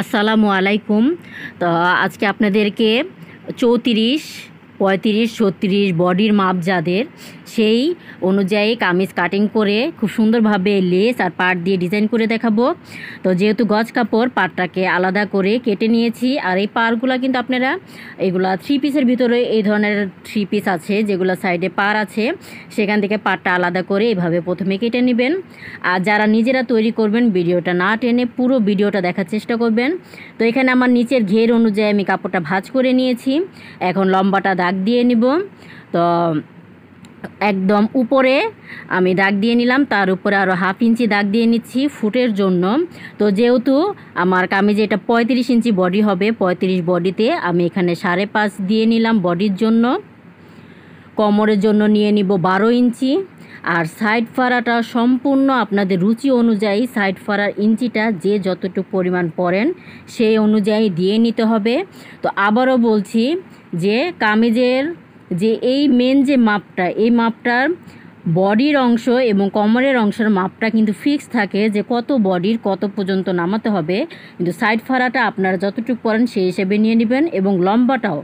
আসসালামু আলাইকুম। তো আজকে আপনাদেরকে 34, 35, 36 বডির মাপ যাদের সেই অনুযায়ী কামিজ কাটিং করে খুব সুন্দরভাবে লেস আর পাট দিয়ে ডিজাইন করে দেখাবো। তো যেহেতু গজ কাপড় পাটটাকে আলাদা করে কেটে নিয়েছি, আর এই পাড়গুলো কিন্তু আপনারা এগুলা 3 পিসের ভিতরে এই ধরনের 3 পিস আছে যেগুলো সাইডে পাড় আছে, সেখান থেকে পাটটা আলাদা করে এভাবে প্রথমে কেটে নেবেন। আর যারা নিজেরা তৈরি করবেন ভিডিওটা না টেনে পুরো ভিডিওটা দেখার চেষ্টা করবেন। তো এখানে আমার নিচের ঘের অনুযায়ী আমি কাপড়টা ভাঁজ করে নিয়েছি। এখন লম্বাটা দাগ দিয়ে নিব। তো একদম উপরে আমি দাগ দিয়ে নিলাম, তার উপরে আরও 1/2 ইঞ্চি দাগ দিয়ে নিচ্ছি ফুটের জন্য। তো যেহেতু আমার কামিজে এটা 35 ইঞ্চি বডি হবে, 35 বডিতে আমি এখানে 5.5 দিয়ে নিলাম বডির জন্য। কোমরের জন্য নিয়ে নিব 12 ইঞ্চি। আর সাইড ফাড়াটা সম্পূর্ণ আপনাদের রুচি অনুযায়ী সাইড ফাড়ার ইঞ্চিটা যে যতটুকু পরিমাণ পরেন সেই অনুযায়ী দিয়ে নিতে হবে। তো আবারও বলছি যে কামিজের যে এই মেন যে মাপটা, এই মাপটার বডির অংশ এবং কোমরের অংশের মাপটা কিন্তু ফিক্স থাকে যে কত বডির কত পর্যন্ত নামাতে হবে, কিন্তু সাইড ফাড়াটা আপনারা যতটুকু পরেন সেই হিসেবে নিয়ে নেবেন। এবং লম্বাটাও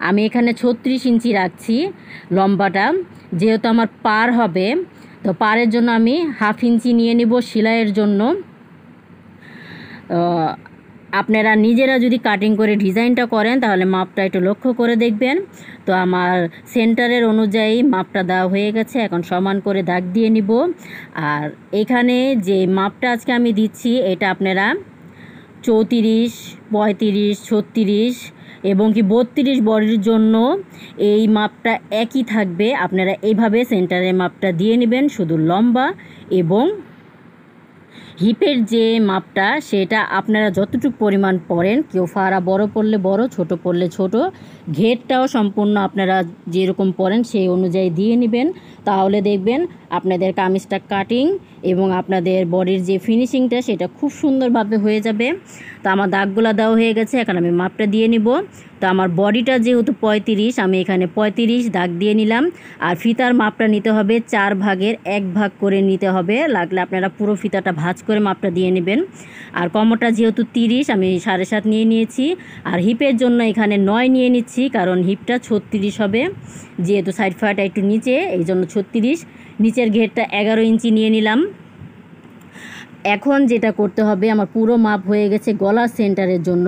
আমি এখানে 36 ইঞ্চি রাখছি লম্বাটা, যেহেতু আমার পার হবে। তো পারের জন্য আমি 1/2 ইঞ্চি নিয়ে নিব সেলাইয়ের জন্য। আপনারা নিজেরা যদি কাটিং করে ডিজাইনটা করেন তাহলে মাপটা একটু লক্ষ্য করে দেখবেন। তো আমার সেন্টারের অনুযায়ী মাপটা দেওয়া হয়ে গেছে, এখন সমান করে দাগ দিয়ে নিব। আর এখানে যে মাপটা আজকে আমি দিচ্ছি এটা আপনারা 34, 35, 36 এবং কি 32 বডির জন্য এই মাপটা একই থাকবে। আপনারা এইভাবে সেন্টারের মাপটা দিয়ে নেবেন, শুধু লম্বা এবং হিপের যে মাপটা সেটা আপনারা যতটুকু পরিমাণ পরেন, কেউ ফাড়া বড় পড়লে বড়, ছোট পড়লে ছোট, ঘেরটাও সম্পূর্ণ আপনারা যেরকম পরেন সেই অনুযায়ী দিয়ে নেবেন। তাহলে দেখবেন আপনাদের কামিজটা কাটিং এবং আপনাদের বডির যে ফিনিশিংটা সেটা খুব সুন্দরভাবে হয়ে যাবে। তো আমার দাগগুলো দেওয়া হয়ে গেছে, এখন আমি মাপটা দিয়ে নিব। তো আমার বডিটা যেহেতু 35, আমি এখানে 35 দাগ দিয়ে নিলাম। আর ফিতার মাপটা নিতে হবে 4 ভাগের 1 ভাগ করে নিতে হবে, লাগলে আপনারা পুরো ফিতাটা ভাঁজ করে মাপটা দিয়ে নেবেন। আর কোমরটা যেহেতু 30, আমি 7.5 নিয়ে নিয়েছি। আর হিপের জন্য এখানে 9 নিয়ে নিচ্ছি, কারণ হিপটা 36 হবে, যেহেতু সাইড ফাড়াটা একটু নিচে এই জন্য 36। নিচের ঘেরটা 11 ইঞ্চি নিয়ে নিলাম। এখন যেটা করতে হবে, আমার পুরো মাপ হয়ে গেছে গলার সেন্টারের জন্য,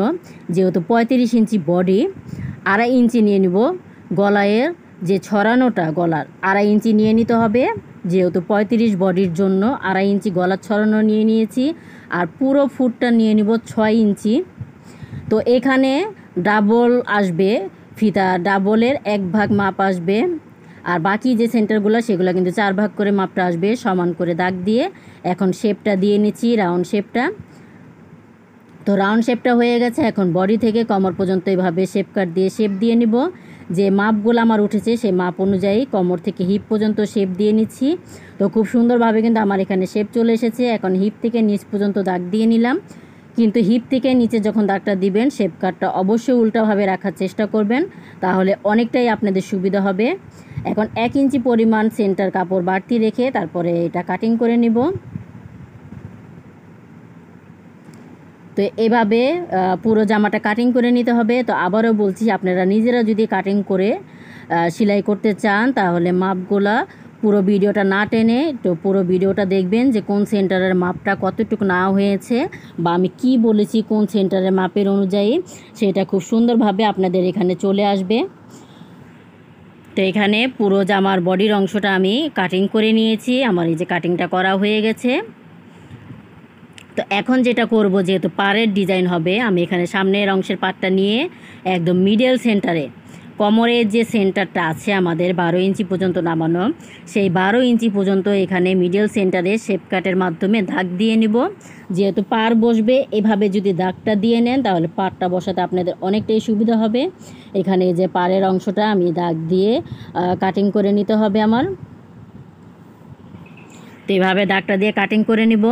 যেহেতু 35 ইঞ্চি বডি, 2.5 ইঞ্চি নিয়ে নিব গলায়ের যে ছড়ানোটা, গলার 2.5 ইঞ্চি নিয়ে নিতে হবে। যেহেতু 35 বডির জন্য 2.5 ইঞ্চি গলার ছড়ানো নিয়ে নিয়েছি। আর পুরো ফুটটা নিয়ে নিব 6 ইঞ্চি। তো এখানে ডাবল আসবে ফিতা, ডাবলের 1 ভাগ মাপ আসবে। আর বাকি যে সেন্টারগুলো সেগুলো কিন্তু 4 ভাগ করে মাপটা আসবে, সমান করে দাগ দিয়ে। এখন শেপটা দিয়ে নিচ্ছি, রাউন্ড শেপটা। তো রাউন্ড শেপটা হয়ে গেছে, এখন বডি থেকে কোমর পর্যন্ত এইভাবে শেপ কাট দিয়ে শেপ দিয়ে নিব। যে মাপগুলো আমার উঠেছে সেই মাপ অনুযায়ী কোমর থেকে হিপ পর্যন্ত শেপ দিয়ে নিচ্ছি। তো খুব সুন্দরভাবে কিন্তু আমার এখানে শেপ চলে এসেছে। এখন হিপ থেকে নিচ পর্যন্ত দাগ দিয়ে নিলাম, কিন্তু হিপ থেকে নিচে যখন দাগটা দিবেন শেপ কাটটা অবশ্যই উল্টাভাবে রাখার চেষ্টা করবেন, তাহলে অনেকটাই আপনাদের সুবিধা হবে। এখন 1 ইঞ্চি পরিমাণ সেন্টার কাপড় বাড়তি রেখে তারপরে এটা কাটিং করে নিব। তো এভাবে পুরো জামাটা কাটিং করে নিতে হবে। তো আবারও বলছি, আপনারা নিজেরা যদি কাটিং করে সেলাই করতে চান তাহলে মাপগুলা পুরো ভিডিওটা না টেনে তো পুরো ভিডিওটা দেখবেন যে কোন সেন্টারের মাপটা কতটুকু না হয়েছে, বা আমি কি বলেছি কোন সেন্টারের মাপের অনুযায়ী, সেটা খুব সুন্দরভাবে আপনাদের এখানে চলে আসবে। তো এখানে পুরো জামার বডির অংশটা আমি কাটিং করে নিয়েছি, আমার এই যে কাটিংটা করা হয়ে গেছে। তো এখন যেটা করব, যেহেতু পাড়ের ডিজাইন হবে, আমি এখানে সামনের অংশের পাটটা নিয়ে একদম মিডল সেন্টারে কোমরের যে সেন্টারটা আছে আমাদের 12 ইঞ্চি পর্যন্ত নামানো, সেই 12 ইঞ্চি পর্যন্ত এখানে মিডল সেন্টারে শেপ কাটের মাধ্যমে দাগ দিয়ে নিব। যেহেতু পাড় বসবে, এভাবে যদি দাগটা দিয়ে নেন তাহলে পাড়টা বসাতে আপনাদের অনেকটাই সুবিধা হবে। এখানে যে পাড়ের অংশটা আমি দাগ দিয়ে কাটিং করে নিতে হবে আমার। তো এভাবে দাগটা দিয়ে কাটিং করে নিব।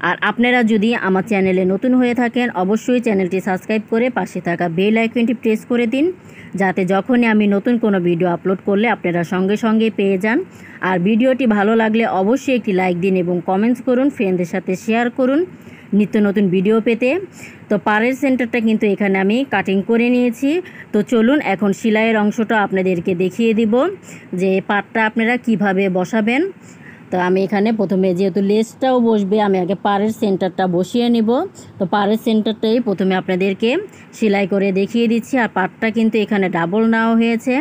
আর আপনারা যদি আমার চ্যানেলে নতুন হয়ে থাকেন অবশ্যই চ্যানেলটি সাবস্ক্রাইব করে পাশে থাকা বেল আইকনটি প্রেস করে দিন, যাতে যখনই আমি নতুন কোনো ভিডিও আপলোড করলে আপনারা সঙ্গে সঙ্গে পেয়ে যান। আর ভিডিওটি ভালো লাগলে অবশ্যই একটি লাইক দিন এবং কমেন্টস করুন, ফ্রেন্ডদের সাথে শেয়ার করুন, নিত্য নতুন ভিডিও পেতে। তো পাড়ের সেন্টারটা কিন্তু এখানে আমি কাটিং করে নিয়েছি। তো চলুন এখন সেলাইয়ের অংশটা আপনাদেরকে দেখিয়ে দিব যে পাড়টা আপনারা কিভাবে বসাবেন। তো আমি এখানে প্রথমে যেহেতু লেসটাও বসবে, আমি আগে পাড়ের সেন্টারটা বসিয়ে নিব। তো পাড়ের সেন্টারটাই প্রথমে আপনাদেরকে সেলাই করে দেখিয়ে দিচ্ছি। আর পাড়টা কিন্তু এখানে ডাবল নেওয়া হয়েছে।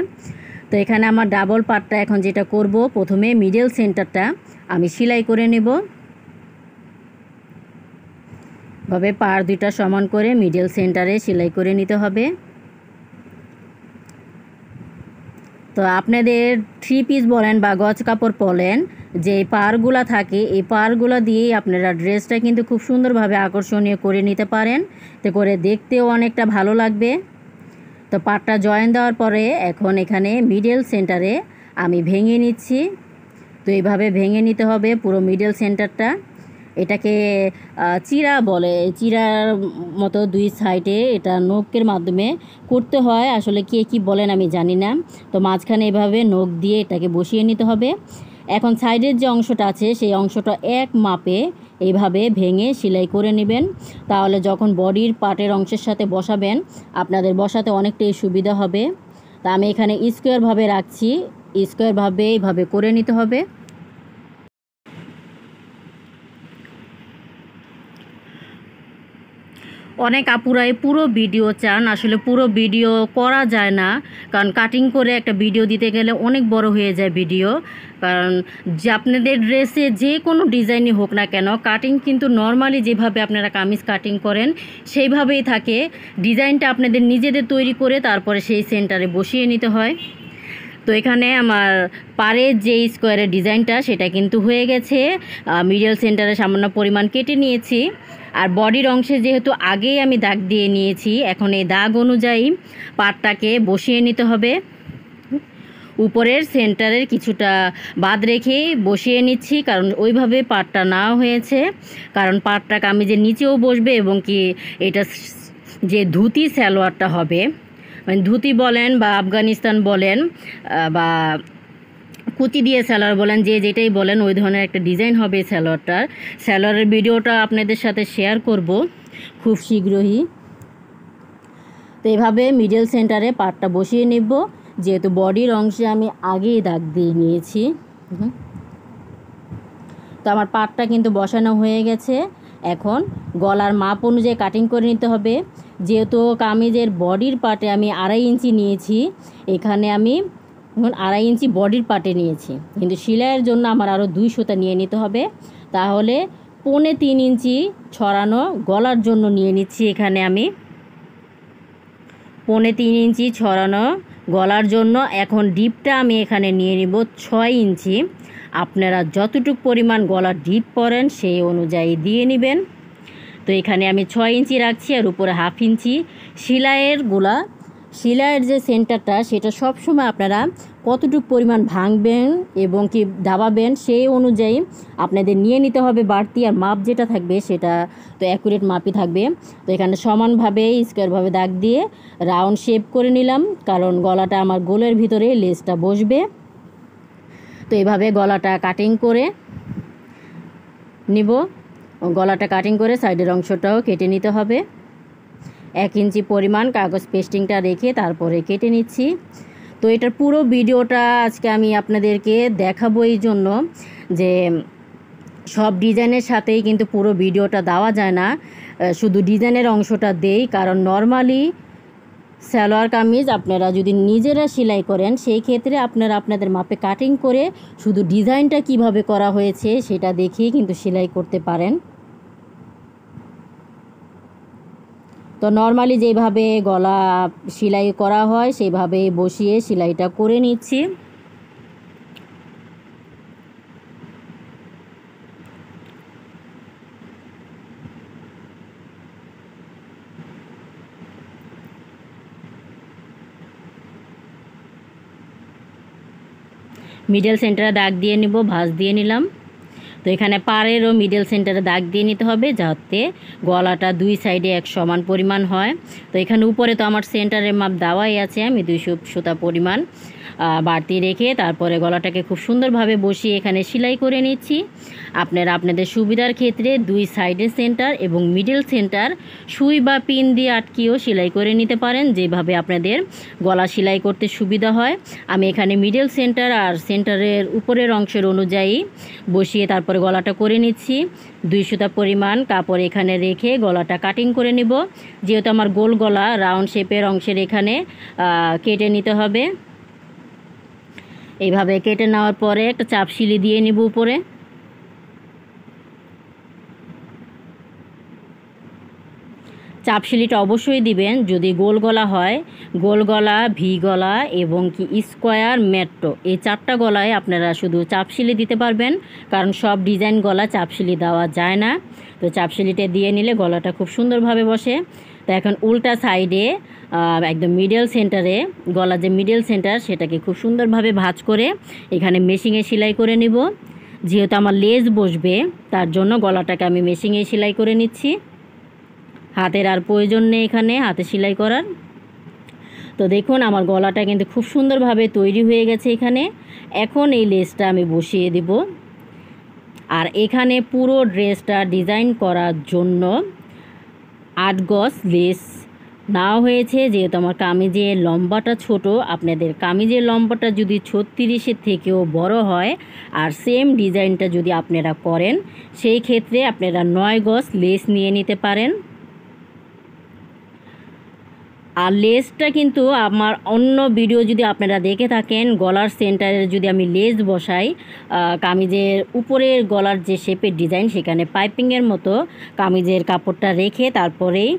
তো এখানে আমার ডাবল পাড়টা এখন যেটা করব, প্রথমে মিডল সেন্টারটা আমি সেলাই করে নেব। ভাবে পাড় দুইটা সমান করে মিডল সেন্টারে সেলাই করে নিতে হবে। তো আপনাদের 3 পিস বলেন বা গজ কাপড় বলেন, যে পাড়গুলা থাকে এই পাড়গুলা দিয়েই আপনারা ড্রেসটা কিন্তু খুব সুন্দরভাবে আকর্ষণীয় করে নিতে পারেন, তো করে দেখতেও অনেকটা ভালো লাগবে। তো পাড়টা জয়েন দেওয়ার পরে এখন এখানে মিডল সেন্টারে আমি ভেঙে নিচ্ছি। তো এইভাবে ভেঙে নিতে হবে পুরো মিডল সেন্টারটা। এটাকে চিরা বলে, চিরার মতো দুই সাইডে এটা নখের মাধ্যমে করতে হয়, আসলে কে কী বলেন আমি জানি না। তো মাঝখানে এভাবে নখ দিয়ে এটাকে বসিয়ে নিতে হবে। এখন সাইডের যে অংশটা আছে সেই অংশটা এক মাপে এইভাবে ভেঙে সেলাই করে নেবেন, তাহলে যখন বডির পার্টের অংশের সাথে বসাবেন আপনাদের বসাতে অনেকটাই সুবিধা হবে। তা আমি এখানে স্কোয়ারভাবে রাখছি, স্কোয়ারভাবে এইভাবে করে নিতে হবে। অনেক আপুরাই পুরো ভিডিও চান, আসলে পুরো ভিডিও করা যায় না, কারণ কাটিং করে একটা ভিডিও দিতে গেলে অনেক বড় হয়ে যায় ভিডিও। কারণ যে আপনাদের ড্রেসে যে কোনো ডিজাইনই হোক না কেন, কাটিং কিন্তু নর্মালি যেভাবে আপনারা কামিজ কাটিং করেন সেইভাবেই থাকে। ডিজাইনটা আপনাদের নিজেদের তৈরি করে তারপরে সেই সেন্টারে বসিয়ে নিতে হয়। তো এখানে আমার পাড়ের যে স্কোয়ারের ডিজাইনটা সেটা কিন্তু হয়ে গেছে। মিডল সেন্টারে সামান্য পরিমাণ কেটে নিয়েছি। আর বডির অংশে যেহেতু আগেই আমি দাগ দিয়ে নিয়েছি, এখন এই দাগ অনুযায়ী পাড়টাকে বসিয়ে নিতে হবে। উপরের সেন্টারের কিছুটা বাদ রেখে বসিয়ে নিচ্ছি, কারণ ওইভাবে পাড়টা নেওয়া হয়েছে, কারণ পাড়টা কামিজের নিচেও বসবে এবং কি এটা যে ধুতি সালোয়ারটা হবে, মানে ধুতি বলেন বা আফগানিস্তান বলেন বা কুচি দিয়ে সালোয়ার বলেন, যে যেটাই বলেন, ওই ধরনের একটা ডিজাইন হবে সালোয়ারটার। সালোয়ারের ভিডিওটা আপনাদের সাথে শেয়ার করব খুব শীঘ্রই। তো এইভাবে মিডল সেন্টারে পাড়টা বসিয়ে নেব, যেহেতু বডির অংশে আমি আগেই দাগ দিয়ে নিয়েছি। তো আমার পাড়টা কিন্তু বসানো হয়ে গেছে। এখন গলার মাপ অনুযায়ী কাটিং করে নিতে হবে। যেহেতু কামিজের বডির পার্টে আমি 2.5 ইঞ্চি নিয়েছি, এখানে আমি 2.5 ইঞ্চি বডির পার্টে নিয়েছি, কিন্তু সেলাইয়ের জন্য আমার আরও 2 সুতা নিয়ে নিতে হবে। তাহলে 3.25 ইঞ্চি ছড়ানো গলার জন্য নিয়ে নিচ্ছি। এখানে আমি 3.25 ইঞ্চি ছড়ানো গলার জন্য এখন ডিপটা আমি এখানে নিয়ে নিব 6 ইঞ্চি। আপনারা যতটুকু পরিমাণ গলার ডিপ পরেন সেই অনুযায়ী দিয়ে নেবেন। তো এখানে আমি 6 ইঞ্চি রাখছি, আর উপরে 1/2 ইঞ্চি। সেলাইয়ের যে সেন্টারটা সেটা সব সময় আপনারা কতটুকু পরিমাণ ভাঙবেন এবং কি দাবাবেন সেই অনুযায়ী আপনাদের নিয়ে নিতে হবে বাড়তি। আর মাপ যেটা থাকবে সেটা তো অ্যাকুরেট মাপই থাকবে। তো এখানে সমানভাবে স্কোয়ারভাবে দাগ দিয়ে রাউন্ড শেপ করে নিলাম, কারণ গলাটা আমার গোলের ভিতরে লেসটা বসবে। তো এভাবে গলাটা কাটিং করে নিব। গলাটা কাটিং করে সাইডের অংশটাও কেটে নিতে হবে। 1 ইঞ্চি পরিমাণ কাগজ পেস্টিংটা রেখে তারপরে কেটে নিচ্ছি। তো এটার পুরো ভিডিওটা আজকে আমি আপনাদেরকে দেখাবো, এই জন্য যে সব ডিজাইনের সাথেই কিন্তু পুরো ভিডিওটা দেওয়া যায় না, শুধু ডিজাইনের অংশটা দেই। কারণ নর্মালি সালোয়ার কামিজ আপনারা যদি নিজেরা সেলাই করেন সেই ক্ষেত্রে আপনারা আপনাদের মাপে কাটিং করে শুধু ডিজাইনটা কিভাবে করা হয়েছে সেটা দেখেই কিন্তু সেলাই করতে পারেন। তো নর্মালি যেভাবে গলা সেলাই করা হয় সেইভাবে বসিয়ে সেলাইটা করে নিচ্ছি। মিডল সেন্টারে দাগ দিয়ে নিব, ভাঁজ দিয়ে নিলাম। তো এখানে পাড়েরও মিডল সেন্টারে দাগ দিয়ে নিতে হবে যাতে গলাটা 2 সাইডে এক সমান পরিমাণ হয়। তো এখানে উপরে তো আমার সেন্টারের মাপ দেওয়াই আছে, আমি 200 সুতা পরিমাণ বাড়তি রেখে তারপরে গলাটাকে খুব সুন্দরভাবে বসিয়ে এখানে সেলাই করে নিচ্ছি। আপনারা আপনাদের সুবিধার ক্ষেত্রে 2 সাইডের সেন্টার এবং মিডল সেন্টার সুই বা পিন দিয়ে আটকিয়েও সেলাই করে নিতে পারেন, যেভাবে আপনাদের গলা সেলাই করতে সুবিধা হয়। আমি এখানে মিডল সেন্টার আর সেন্টারের উপরের অংশের অনুযায়ী বসিয়ে তারপরে গলাটা করে নিচ্ছি। 2 সুতা পরিমাণ কাপড় এখানে রেখে গলাটা কাটিং করে নিব। যেহেতু আমার গোল গলা, রাউন্ড শেপের অংশের এখানে কেটে নিতে হবে। এইভাবে কেটে নেওয়ার পরে একটা চাপ সিলি দিয়ে নিব উপরে। চাপ সিলিটা অবশ্যই দিবেন যদি গোল গলা হয়। গোল গলা, ভি গলা এবং কি স্কোয়ার, মেট্রো, এই 4টা গলায় আপনারা শুধু চাপ সিলি দিতে পারবেন, কারণ সব ডিজাইন গলা চাপ সিলি দেওয়া যায় না। তো চাপ সিলিটা দিয়ে নিলে গলাটা খুব সুন্দরভাবে বসে। তো এখন উল্টা সাইডে একদম মিডল সেন্টারে, গলা যে মিডল সেন্টার সেটাকে খুব সুন্দরভাবে ভাঁজ করে এখানে মেশিনে সেলাই করে নিব। যেহেতু আমার লেজ বসবে তার জন্য গলাটাকে আমি মেশিনে সেলাই করে নিচ্ছি। হাতের আর প্রয়োজন নেই এখানে হাতে সেলাই করার। তো দেখুন আমার গলাটা কিন্তু খুব সুন্দরভাবে তৈরি হয়ে গেছে এখানে। এখন এই লেসটা আমি বসিয়ে দিব। আর এখানে পুরো ড্রেসটা ডিজাইন করার জন্য 8 গজ লেস নেওয়া হয়েছে। যেহেতু আমার কামিজের লম্বাটা ছোট, আপনাদের কামিজের লম্বাটা যদি 36-এর থেকেও বড় হয় আর সেম ডিজাইনটা যদি আপনারা করেন, সেই ক্ষেত্রে আপনারা 9 গজ লেস নিয়ে নিতে পারেন। আর লেসটা কিন্তু আমার অন্য ভিডিও যদি আপনারা দেখে থাকেন, গলার সেন্টারে যদি আমি লেস বসাই, কামিজের উপরের গলার যে শেপের ডিজাইন সেখানে পাইপিংয়ের মতো কামিজের কাপড়টা রেখে তারপরেই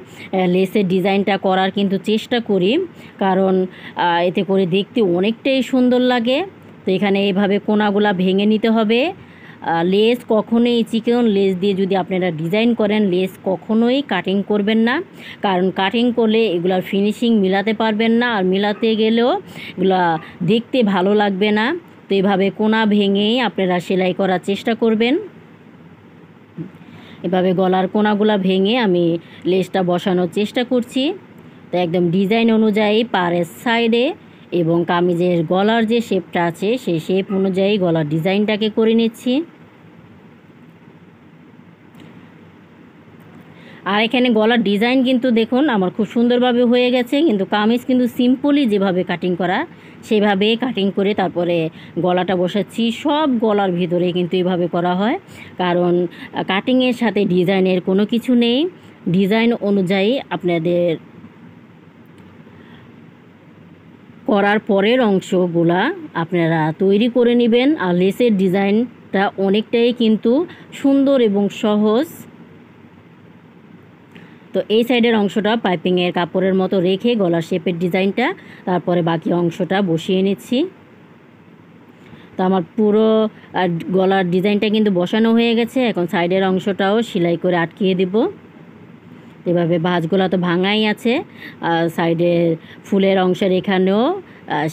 লেসের ডিজাইনটা করার কিন্তু চেষ্টা করি, কারণ এতে করে দেখতে অনেকটাই সুন্দর লাগে। তো এখানে এইভাবে কোনাগুলা ভেঙে নিতে হবে। লেস কখনোই চিকন লেস দিয়ে যদি আপনারা ডিজাইন করেন, লেস কখনোই কাটিং করবেন না, কারণ কাটিং করলে এগুলার ফিনিশিং মিলাতে পারবেন না, আর মিলাতে গেলেও এগুলা দেখতে ভালো লাগবে না। তো এইভাবে কোনা ভেঙেই আপনারা সেলাই করার চেষ্টা করবেন। এভাবে গলার কোনাগুলা ভেঙে আমি লেসটা বসানোর চেষ্টা করছি। তো একদম ডিজাইন অনুযায়ী পাড়ের সাইডে এবং কামিজের গলার যে শেপটা আছে সেই শেপ অনুযায়ী গলার ডিজাইনটাকে করে নিচ্ছি। আর এখানে গলার ডিজাইন কিন্তু দেখুন আমার খুব সুন্দরভাবে হয়ে গেছে, কিন্তু কামিজ কিন্তু সিম্পলি যেভাবে কাটিং করা সেভাবে কাটিং করে তারপরে গলাটা বসাচ্ছি। সব গলার ভিতরে কিন্তু এভাবে করা হয়, কারণ কাটিংয়ের সাথে ডিজাইনের কোনো কিছু নেই। ডিজাইন অনুযায়ী আপনাদের করার পরের অংশগুলা আপনারা তৈরি করে নেবেন। আর লেসের ডিজাইনটা অনেকটাই কিন্তু সুন্দর এবং সহজ। তো এই সাইডের অংশটা পাইপিংয়ের কাপড়ের মতো রেখে গলার শেপের ডিজাইনটা, তারপরে বাকি অংশটা বসিয়ে নিচ্ছি। তো আমার পুরো গলার ডিজাইনটা কিন্তু বসানো হয়ে গেছে। এখন সাইডের অংশটাও সেলাই করে আটকিয়ে দেব। এভাবে ভাঁজগুলো তো ভাঙাই আছে, সাইডে ফুলের অংশের এখানেও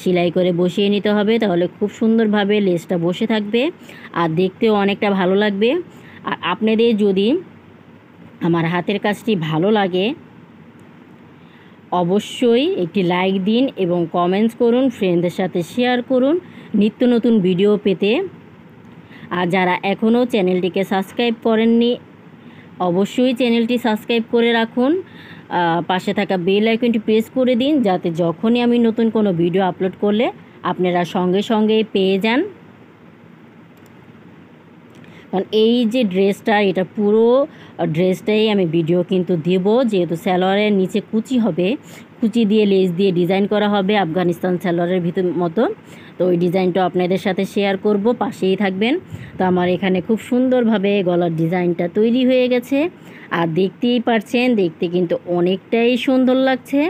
সেলাই করে বসিয়ে নিতে হবে, তাহলে খুব সুন্দরভাবে লেসটা বসে থাকবে আর দেখতেও অনেকটা ভালো লাগবে। আর আপনাদের যদি আমার হাতের কাজটি ভালো লাগে অবশ্যই একটি লাইক দিন এবং কমেন্টস করুন, ফ্রেন্ডদের সাথে শেয়ার করুন নিত্য নতুন ভিডিও পেতে। আর যারা এখনও চ্যানেলটিকে সাবস্ক্রাইব করেননি অবশ্যই চ্যানেলটি সাবস্ক্রাইব করে রাখুন। পাশে থাকা বেল আইকনটি প্রেস করে দিন, যাতে যখনই আমি নতুন কোনো ভিডিও আপলোড করলে আপনারা সঙ্গে সঙ্গে পেয়ে যান। কারণ এই যে ড্রেসটা, এটা পুরো ড্রেসটাই আমি ভিডিও কিন্তু দেব, যেহেতু সালোয়ারের নিচে কুচি হবে, কুচি দিয়ে লেস দিয়ে ডিজাইন করা হবে আফগানিস্তান সালোয়ারের ভিতর মতো। তো ওই ডিজাইনটা আপনাদের সাথে শেয়ার করব, পাশেই থাকবেন। তো আমার এখানে খুব সুন্দরভাবে গলার ডিজাইনটা তৈরি হয়ে গেছে আর দেখতেই পারছেন, দেখতে কিন্তু অনেকটাই সুন্দর লাগছে।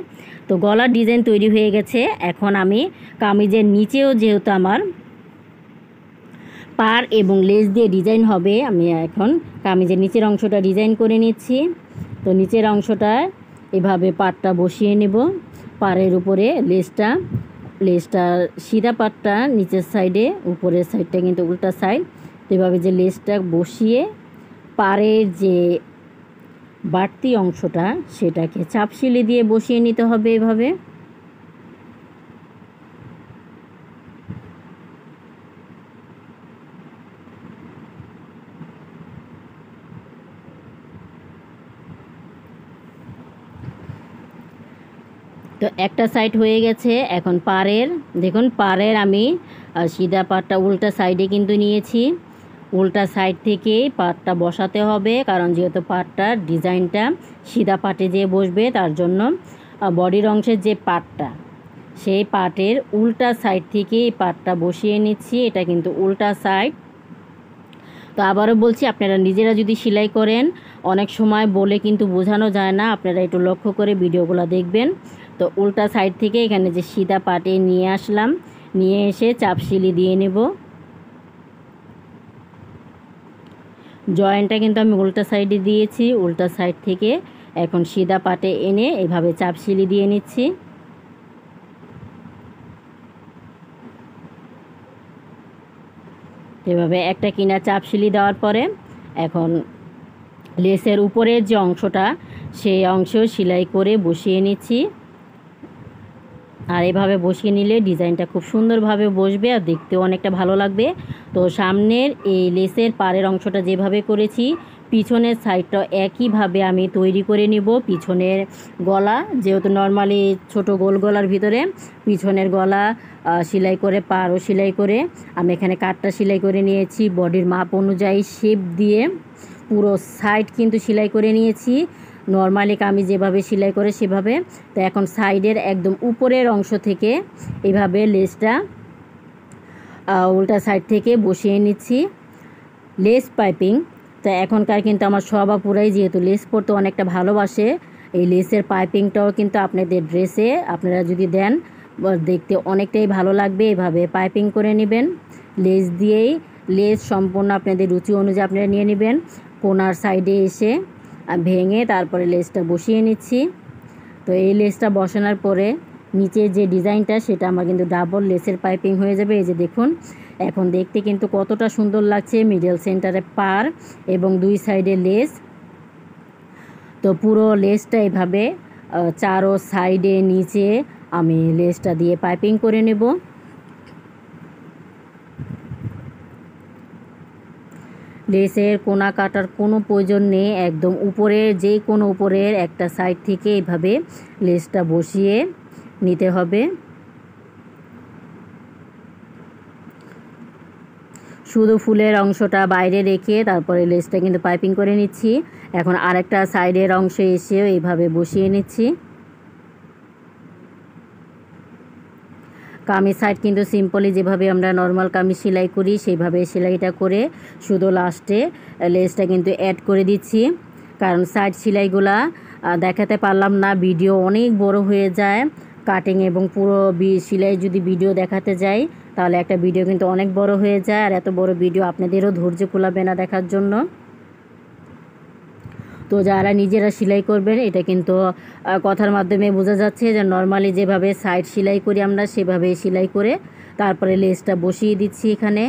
তো গলার ডিজাইন তৈরি হয়ে গেছে। এখন আমি কামিজের নিচেও যেহেতু আমার পার এবং লেস দিয়ে ডিজাইন হবে, আমি এখন কামিজের নিচের অংশটা ডিজাইন করে নিচ্ছি। তো নিচের অংশটা এভাবে পাটটা বসিয়ে নেব, পাড়ের উপরে লেসটা সিধা পাটটা নিচের সাইডে, উপরের সাইডটা কিন্তু উল্টা সাইড। তো এভাবে যে লেসটা বসিয়ে পাড়ের যে বাড়তি অংশটা সেটাকে চাপ সিলি দিয়ে বসিয়ে নিতে হবে এভাবে। তো একটা সাইড হয়ে গেছে। এখন পাড়ের দেখুন, পাড়ের আমি সিধা পাটটা উল্টা সাইডে কিন্তু নিয়েছি। উল্টা সাইড থেকেই পাটটা বসাতে হবে, কারণ যেহেতু পাটটার ডিজাইনটা সিধা পাটে যেয়ে বসবে, তার জন্য বডির অংশের যে পাটটা সেই পাটের উল্টা সাইড থেকে এই পাটটা বসিয়ে নিচ্ছি। এটা কিন্তু উল্টা সাইড। তো আবারও বলছি, আপনারা নিজেরা যদি সেলাই করেন অনেক সময় বলে কিন্তু বোঝানো যায় না, আপনারা একটু লক্ষ্য করে ভিডিওগুলো দেখবেন। তো উল্টা সাইড থেকে এখানে যে সিধা পাটে নিয়ে আসলাম, নিয়ে এসে চাপ সিলি দিয়ে নেব। জয়েন্টটা কিন্তু আমি উল্টা সাইডে দিয়েছি। উল্টা সাইড থেকে এখন সিধা পাটে এনে এভাবে চাপ সিলি দিয়ে নিচ্ছি। এভাবে একটা কিনা চাপ সিলি দেওয়ার পরে এখন লেসের উপরের যে অংশটা সেই অংশ সেলাই করে বসিয়ে নিচ্ছি। আর এভাবে বসিয়ে নিলে ডিজাইনটা খুব সুন্দরভাবে বসবে আর দেখতেও অনেকটা ভালো লাগবে। তো সামনের এই লেসের পাড়ের অংশটা যেভাবে করেছি, পিছনের সাইডটা একইভাবে আমি তৈরি করে নিব। পিছনের গলা যেহেতু নর্মালি ছোট গোল গলার ভিতরে পিছনের গলা সেলাই করে, পাড়ও সেলাই করে আমি এখানে কাটটা সেলাই করে নিয়েছি। বডির মাপ অনুযায়ী শেপ দিয়ে পুরো সাইড কিন্তু সেলাই করে নিয়েছি, নর্মালি কামিজ যেভাবে সেলাই করে সেভাবে। তো এখন সাইডের একদম উপরের অংশ থেকে এভাবে লেসটা উল্টা সাইড থেকে বসিয়ে নিচ্ছি। লেস পাইপিং, তো এখনকার কিন্তু আমার সব আপুরাই যেহেতু লেস পরতে অনেকটা ভালোবাসে, এই লেসের পাইপিংটাও কিন্তু আপনাদের ড্রেসে আপনারা যদি দেন দেখতে অনেকটাই ভালো লাগবে। এভাবে পাইপিং করে নেবেন লেস দিয়েই। লেস সম্পূর্ণ আপনাদের রুচি অনুযায়ী আপনারা নিয়ে নেবেন। কোনার সাইডে এসে ভেঙে তারপরে লেসটা বসিয়ে নিচ্ছি। তো এই লেসটা বসানোর পরে নিচের যে ডিজাইনটা সেটা আমার কিন্তু ডাবল লেসের পাইপিং হয়ে যাবে। এই যে দেখুন, এখন দেখতে কিন্তু কতটা সুন্দর লাগছে। মিডল সেন্টারে পার এবং দুই সাইডে লেস। তো পুরো লেসটা এভাবে চারো সাইডে নিচে আমি লেসটা দিয়ে পাইপিং করে নেব। লেসের কোনা কাটার কোনো প্রয়োজন নেই, একদম উপরের যে কোনো উপরের একটা সাইড থেকে এভাবে লেসটা বসিয়ে নিতে হবে। শুধু ফুলের অংশটা বাইরে রেখে তারপরে লেসটা কিন্তু পাইপিং করে নিচ্ছি। এখন আরেকটা সাইডের অংশে এসেও এইভাবে বসিয়ে নিচ্ছি। কামিজ সাইড কিন্তু সিম্পলি যেভাবে আমরা নর্মাল কামিজ সেলাই করি সেইভাবে সেলাইটা করে শুধু লাস্টে লেসটা কিন্তু অ্যাড করে দিচ্ছি, কারণ সাইড সেলাইগুলা দেখাতে পারলাম না, ভিডিও অনেক বড় হয়ে যায়। কাটিং এবং পুরো সেলাই যদি ভিডিও দেখাতে যাই তাহলে একটা ভিডিও কিন্তু অনেক বড় হয়ে যায়, আর এত বড় ভিডিও আপনাদেরও ধৈর্য কুলাবে না দেখার জন্য। তো যারা নিজেরা সেলাই করবেন এটা কিন্তু কথার মাধ্যমে বোঝা যাচ্ছে যে নর্মালি যেভাবে সাইড সেলাই করি আমরা সেভাবে সেলাই করে তারপরে লেসটা বসিয়ে দিচ্ছি এখানে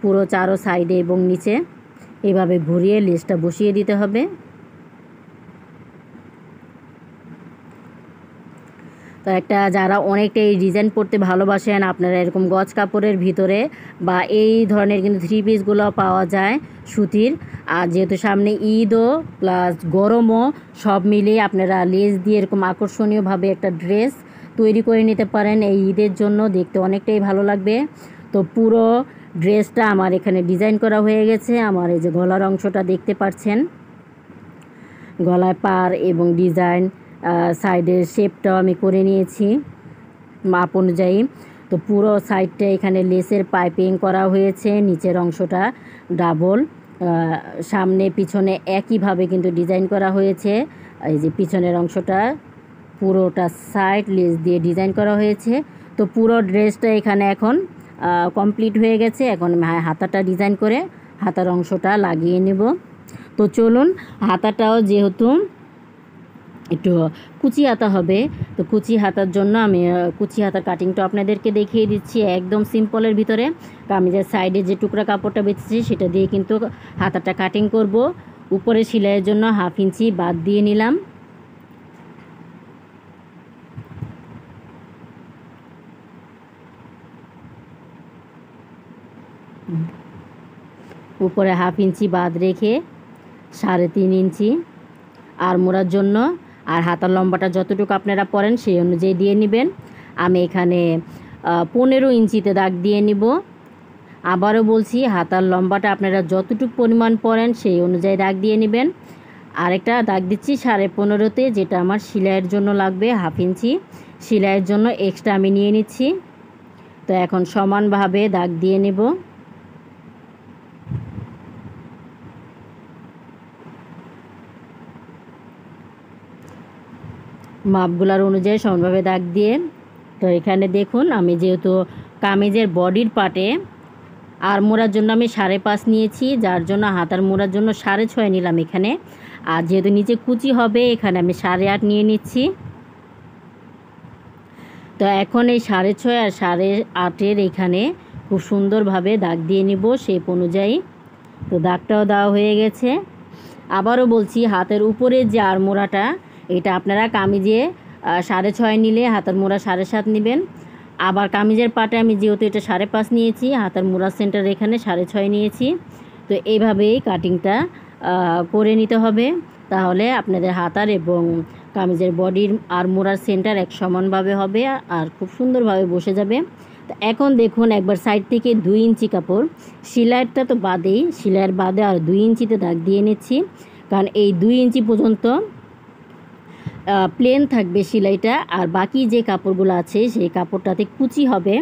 পুরো চারো সাইডে এবং নিচে এভাবে ঘুরিয়ে লেসটা বসিয়ে দিতে হবে। তো একটা যারা অনেকটা এই ডিজাইন পরতে ভালোবাসেন আপনারা এরকম গজ কাপড়ের ভিতরে বা এই ধরনের কিন্তু থ্রি পিসগুলো পাওয়া যায় সুতির। আর যেহেতু সামনে ঈদও প্লাস গরমও সব মিলিয়ে আপনারা লেস দিয়ে এরকম আকর্ষণীয়ভাবে একটা ড্রেস তৈরি করে নিতে পারেন এই ঈদের জন্য, দেখতে অনেকটাই ভালো লাগবে। তো পুরো ড্রেসটা আমার এখানে ডিজাইন করা হয়ে গেছে। আমার এই যে গলার অংশটা দেখতে পাচ্ছেন, গলায় পার এবং ডিজাইন সাইডের শেপটাও আমি করে নিয়েছি মাপ অনুযায়ী। তো পুরো সাইডটা এখানে লেসের পাইপিং করা হয়েছে, নিচের অংশটা ডাবল, সামনে পিছনে একইভাবে কিন্তু ডিজাইন করা হয়েছে। এই যে পিছনের অংশটা পুরোটা সাইড লেস দিয়ে ডিজাইন করা হয়েছে। তো পুরো ড্রেসটা এখানে এখন কমপ্লিট হয়ে গেছে। এখন হাতাটা ডিজাইন করে হাতার অংশটা লাগিয়ে নেব। তো চলুন, হাতাটাও যেহেতু একটু কুচি হাতা হবে, তো কুচি হাতার জন্য আমি কুচি হাতার কাটিংটা আপনাদেরকে দেখিয়ে দিচ্ছি একদম সিম্পলের ভিতরে। কামিজের সাইডে যে টুকরা কাপড়টা বেঁচেছি সেটা দিয়ে কিন্তু হাতাটা কাটিং করব। উপরে সেলাইয়ের জন্য 1/2 ইঞ্চি বাদ দিয়ে নিলাম। উপরে 1/2 ইঞ্চি বাদ রেখে 3.5 ইঞ্চি আর মোড়ার জন্য আর হাতার লম্বাটা যতটুকু আপনারা পরেন সেই অনুযায়ী দিয়ে নেবেন। আমি এখানে 15 ইঞ্চিতে দাগ দিয়ে নিব। আবারও বলছি, হাতার লম্বাটা আপনারা যতটুকু পরিমাণ পরেন সেই অনুযায়ী দাগ দিয়ে নেবেন। আরেকটা দাগ দিচ্ছি 15.5-তে, যেটা আমার সেলাইয়ের জন্য লাগবে 1/2 ইঞ্চি। সেলাইয়ের জন্য এক্সট্রা আমি নিয়ে নিচ্ছি। তো এখন সমানভাবে দাগ দিয়ে নেব। মাপগুলার অনুযায়ী সমানভাবে দাগ দিয়ে, তো এখানে দেখুন আমি যেহেতু কামিজের বডির পার্টে আর মোড়ার জন্য আমি 5.5 নিয়েছি, যার জন্য হাতার মোড়ার জন্য 6.5 নিলাম এখানে। আর যেহেতু নিচে কুচি হবে এখানে আমি 8.5 নিয়ে নিচ্ছি। তো এখন এই 6.5 আর 8.5-এর এখানে খুব সুন্দরভাবে দাগ দিয়ে নিব শেপ অনুযায়ী। তো দাগটাও দেওয়া হয়ে গেছে। আবারও বলছি, হাতের উপরে যে আড়মোড়াটা, এটা আপনারা কামিজে 6.5 নিলে হাতের মোড়া 7.5 নেবেন। আবার কামিজের পাটে আমি যেহেতু এটা 5.5 নিয়েছি, হাতের মোড়া সেন্টার এখানে 6.5 নিয়েছি। তো এইভাবেই কাটিংটা করে নিতে হবে, তাহলে আপনাদের হাতার এবং কামিজের বডির আর মোড়ার সেন্টার এক সমানভাবে হবে আর খুব সুন্দরভাবে বসে যাবে। তো এখন দেখুন, একবার সাইড থেকে 2 ইঞ্চি কাপড়, সেলাইটা তো বাদেই, সেলাইয়ের বাদে আর 2 ইঞ্চিতে দাগ দিয়ে নিচ্ছি, কারণ এই 2 ইঞ্চি পর্যন্ত প্লেন থাকবে সেলাইটা, আর বাকি যে কাপড়গুলো আছে সেই কাপড়টাতে কুচি হবে।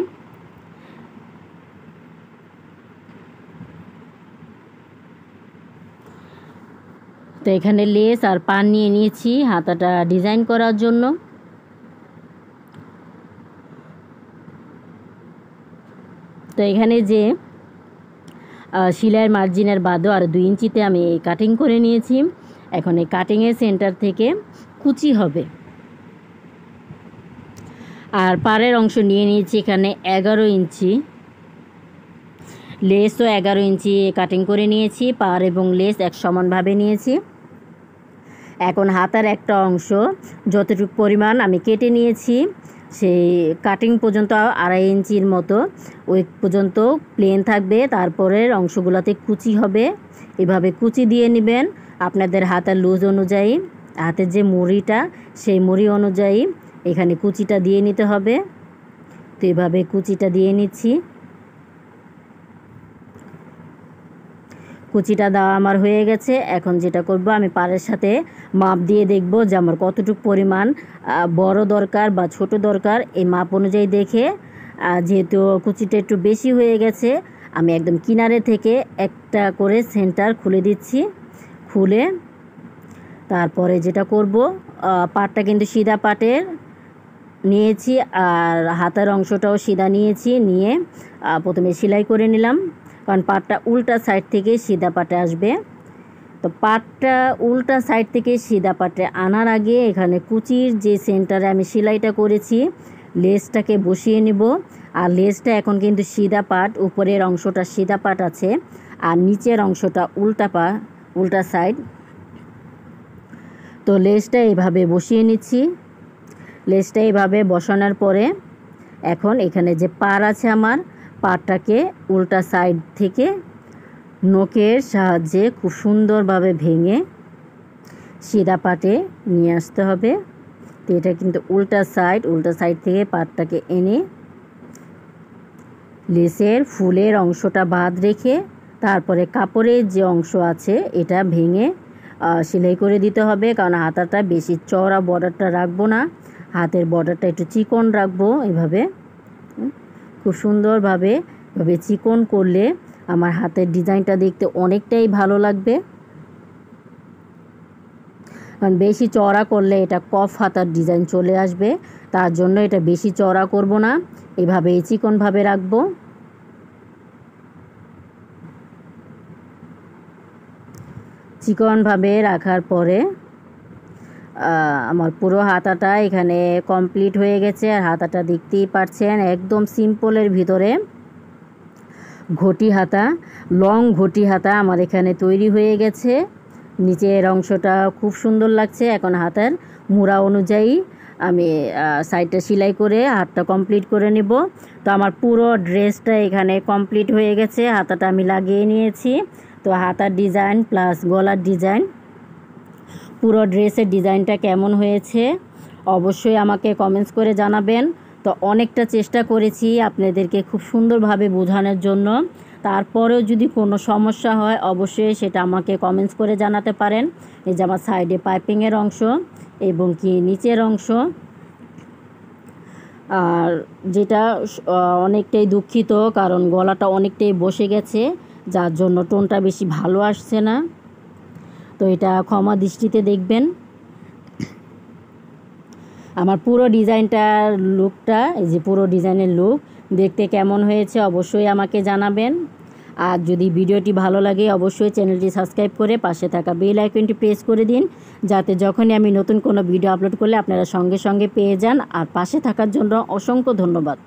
তো এখানে লেস আর পান নিয়ে নিয়েছি হাতাটা ডিজাইন করার জন্য। তো এখানে যে সেলাইয়ের মার্জিনের বাদও আর 2 ইঞ্চিতে আমি কাটিং করে নিয়েছি। এখন এই কাটিংয়ের সেন্টার থেকে কুচি হবে। আর পাড়ের অংশ নিয়ে নিয়েছি এখানে 11 ইঞ্চি, লেসও 11 ইঞ্চি কাটিং করে নিয়েছি। পাড় এবং লেস এক সমানভাবে নিয়েছি। এখন হাতার একটা অংশ যতটুকু পরিমাণ আমি কেটে নিয়েছি, সেই কাটিং পর্যন্ত 2.5 ইঞ্চির মতো, ওই পর্যন্ত প্লেন থাকবে। তারপরের অংশগুলোতে কুচি হবে। এভাবে কুচি দিয়ে নেবেন আপনাদের হাতের লুজ অনুযায়ী। হাতের যে মুড়িটা, সেই মুড়ি অনুযায়ী এখানে কুচিটা দিয়ে নিতে হবে। তো এভাবে কুচিটা দিয়ে নিচ্ছি। কুচিটা দেওয়া আমার হয়ে গেছে। এখন যেটা করব, আমি পাড়ের সাথে মাপ দিয়ে দেখব যে আমার কতটুকু পরিমাণ বড় দরকার বা ছোট দরকার। এই মাপ অনুযায়ী দেখে, যেহেতু কুচিটা একটু বেশি হয়ে গেছে, আমি একদম কিনারে থেকে একটা করে সেন্টার খুলে দিচ্ছি। খুলে তারপরে যেটা করব, পাটটা কিন্তু সিধা পাটের নিয়েছি আর হাতার অংশটাও সিধা নিয়েছি। নিয়ে প্রথমে সেলাই করে নিলাম, কারণ পাটটা উল্টা সাইড থেকে সিধা পাটে আসবে। তো পাটটা উল্টা সাইড থেকে সিধা পাটে আনার আগে এখানে কুচির যে সেন্টারে আমি সেলাইটা করেছি, লেসটাকে বসিয়ে নেব। আর লেসটা এখন কিন্তু সিধা পাট, উপরের অংশটা সিধা পাট আছে আর নিচের অংশটা উল্টা সাইড। তো লেসটা এইভাবে বসিয়ে নিচ্ছি। লেসটা এইভাবে বসানোর পরে এখন এখানে যে পাড় আছে আমার, পাড়টাকে উল্টা সাইড থেকে নখের সাহায্যে খুব সুন্দরভাবে ভেঙে সিধা পাটে নিয়ে আসতে হবে। তো এটা কিন্তু উল্টা সাইড থেকে পাটটাকে এনে লেসের ফুলের অংশটা বাদ রেখে তারপরে কাপড়ের যে অংশ আছে এটা ভেঙে সেলাই করে দিতে হবে। কারণ হাতাটা বেশি চওড়া বর্ডারটা রাখবো না, হাতের বর্ডারটা একটু চিকন রাখবো। এভাবে খুব সুন্দরভাবে চিকন করলে আমার হাতের ডিজাইনটা দেখতে অনেকটাই ভালো লাগবে। কারণ বেশি চওড়া করলে এটা কফ হাতার ডিজাইন চলে আসবে, তার জন্য এটা বেশি চওড়া করব না, এভাবে চিকনভাবে রাখবো। চিকনভাবে রাখার পরে আমার পুরো হাতাটা এখানে কমপ্লিট হয়ে গেছে। আর হাতাটা দেখতেই পাচ্ছেন একদম সিম্পলের ভিতরে ঘটি হাতা, লং ঘটি হাতা আমার এখানে তৈরি হয়ে গেছে। নিচের অংশটা খুব সুন্দর লাগছে। এখন হাতার মুড়া অনুযায়ী আমি সাইডটা সেলাই করে হাতটা কমপ্লিট করে নেব। তো আমার পুরো ড্রেসটা এখানে কমপ্লিট হয়ে গেছে। হাতাটা আমি লাগিয়ে নিয়েছি। তো হাতার ডিজাইন প্লাস গলার ডিজাইন পুরো ড্রেসের ডিজাইনটা কেমন হয়েছে অবশ্যই আমাকে কমেন্টস করে জানাবেন। তো অনেকটা চেষ্টা করেছি আপনাদেরকে খুব সুন্দরভাবে বোঝানোর জন্য, তারপরেও যদি কোনো সমস্যা হয় অবশ্যই সেটা আমাকে কমেন্টস করে জানাতে পারেন। এই যে আমার সাইডে পাইপিংয়ের অংশ এবং কি নিচের অংশ, আর যেটা অনেকটাই দুঃখিত কারণ গলাটা অনেকটাই বসে গেছে, যার জন্য টোনটা বেশি ভালো আসছে না। তো এটা ক্ষমা দৃষ্টিতে দেখবেন। আমার পুরো ডিজাইনটার লুকটা, এই যে পুরো ডিজাইনের লুক দেখতে কেমন হয়েছে অবশ্যই আমাকে জানাবেন। আর যদি ভিডিওটি ভালো লাগে অবশ্যই চ্যানেলটি সাবস্ক্রাইব করে পাশে থাকা বেল আইকনটি প্রেস করে দিন, যাতে যখনই আমি নতুন কোনো ভিডিও আপলোড করলে আপনারা সঙ্গে সঙ্গে পেয়ে যান। আর পাশে থাকার জন্য অসংখ্য ধন্যবাদ।